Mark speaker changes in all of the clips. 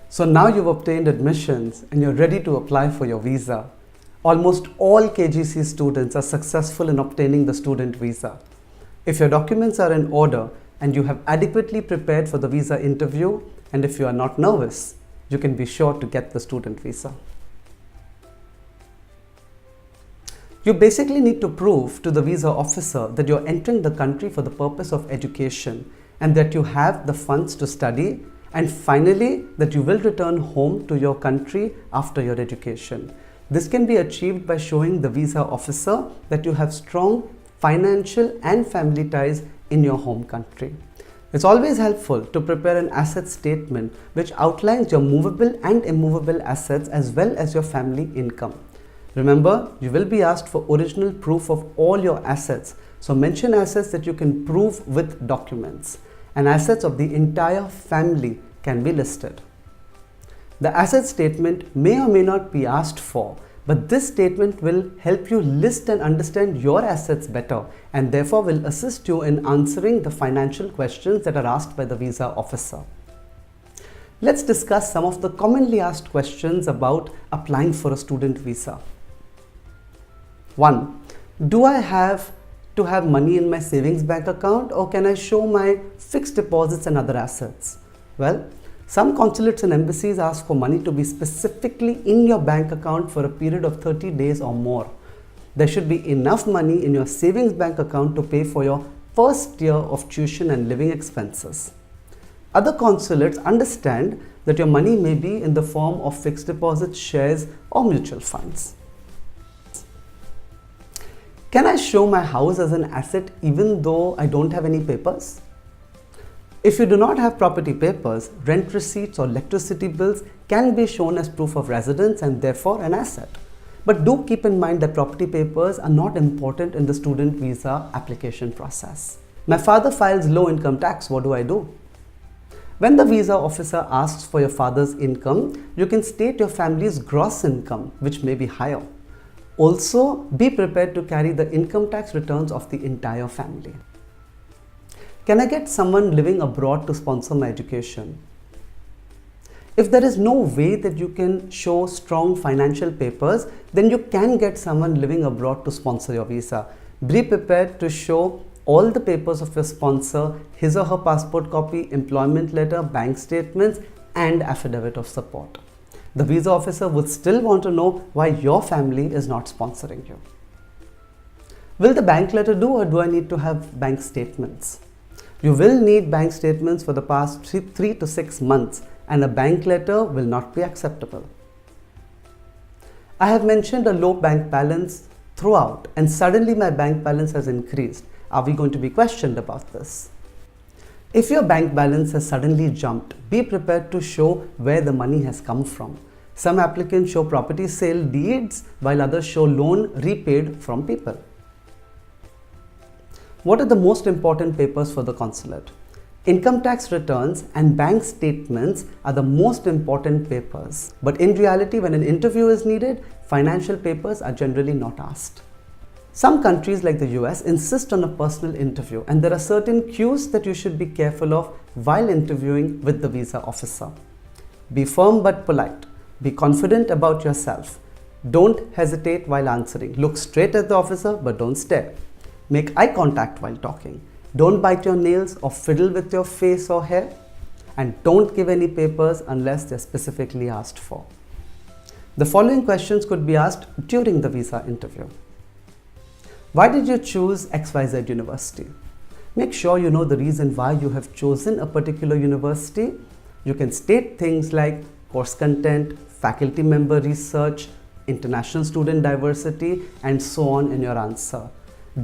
Speaker 1: So now you've obtained admissions and you're ready to apply for your visa. Almost all KGC students are successful in obtaining the student visa. If your documents are in order and you have adequately prepared for the visa interview, and if you are not nervous, you can be sure to get the student visa. You basically need to prove to the visa officer that you're entering the country for the purpose of education and that you have the funds to study, and finally that you will return home to your country after your education. This can be achieved by showing the visa officer that you have strong financial and family ties in your home country. It's always helpful to prepare an asset statement which outlines your movable and immovable assets as well as your family income. Remember, you will be asked for original proof of all your assets, so mention assets that you can prove with documents, and assets of the entire family can be listed. The asset statement may or may not be asked for, but this statement will help you list and understand your assets better and therefore will assist you in answering the financial questions that are asked by the visa officer. Let's discuss some of the commonly asked questions about applying for a student visa. 1. Do I have to have money in my savings bank account, or can I show my fixed deposits and other assets? Well, some consulates and embassies ask for money to be specifically in your bank account for a period of 30 days or more. There should be enough money in your savings bank account to pay for your first year of tuition and living expenses. Other consulates understand that your money may be in the form of fixed deposits, shares, or mutual funds. Can I show my house as an asset even though I don't have any papers? If you do not have property papers, rent receipts or electricity bills can be shown as proof of residence and therefore an asset. But do keep in mind that property papers are not important in the student visa application process. My father files low income tax, what do I do? When the visa officer asks for your father's income, you can state your family's gross income, which may be higher. Also, be prepared to carry the income tax returns of the entire family. Can I get someone living abroad to sponsor my education? If there is no way that you can show strong financial papers, then you can get someone living abroad to sponsor your visa. Be prepared to show all the papers of your sponsor, his or her passport copy, employment letter, bank statements, and affidavit of support. The visa officer would still want to know why your family is not sponsoring you. Will the bank letter do, or do I need to have bank statements? You will need bank statements for the past 3 to 6 months, and a bank letter will not be acceptable. I have mentioned a low bank balance throughout, and suddenly my bank balance has increased. Are we going to be questioned about this? If your bank balance has suddenly jumped, be prepared to show where the money has come from. Some applicants show property sale deeds, while others show loan repaid from people. What are the most important papers for the consulate? Income tax returns and bank statements are the most important papers. But in reality, when an interview is needed, financial papers are generally not asked. Some countries like the US insist on a personal interview, and there are certain cues that you should be careful of while interviewing with the visa officer. Be firm but polite. Be confident about yourself. Don't hesitate while answering. Look straight at the officer but don't stare. Make eye contact while talking. Don't bite your nails or fiddle with your face or hair. And don't give any papers unless they're specifically asked for. The following questions could be asked during the visa interview. Why did you choose XYZ University? Make sure you know the reason why you have chosen a particular university. You can state things like course content, faculty member research, international student diversity, and so on in your answer.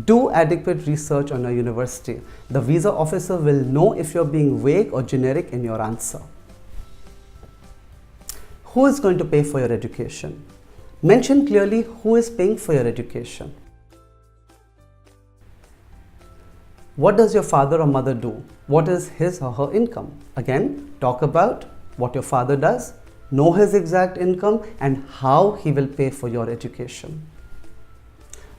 Speaker 1: Do adequate research on your university. The visa officer will know if you're being vague or generic in your answer. Who is going to pay for your education? Mention clearly who is paying for your education. What does your father or mother do? What is his or her income? Again, talk about what your father does, know his exact income, and how he will pay for your education.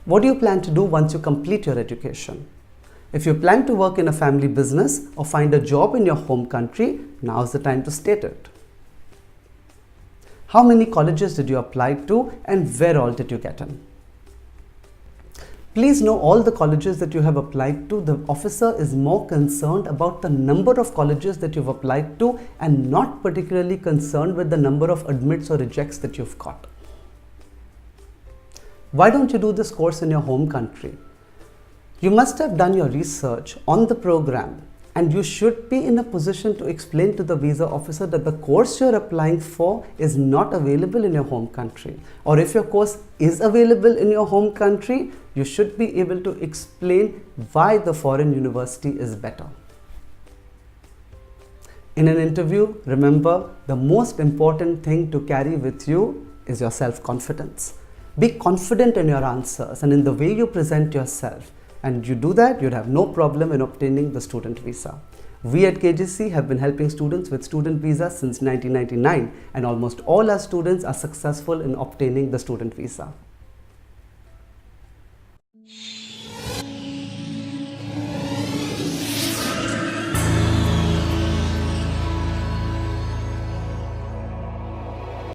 Speaker 1: What do you plan to do once you complete your education? If you plan to work in a family business or find a job in your home country, now is the time to state it. How many colleges did you apply to and where all did you get in? Please know all the colleges that you have applied to. The officer is more concerned about the number of colleges that you've applied to and not particularly concerned with the number of admits or rejects that you've got. Why don't you do this course in your home country? You must have done your research on the program, and you should be in a position to explain to the visa officer that the course you're applying for is not available in your home country. Or if your course is available in your home country, you should be able to explain why the foreign university is better. In an interview, remember, the most important thing to carry with you is your self-confidence. Be confident in your answers and in the way you present yourself. And you do that, you'd have no problem in obtaining the student visa. We at KGC have been helping students with student visas since 1999, and almost all our students are successful in obtaining the student visa.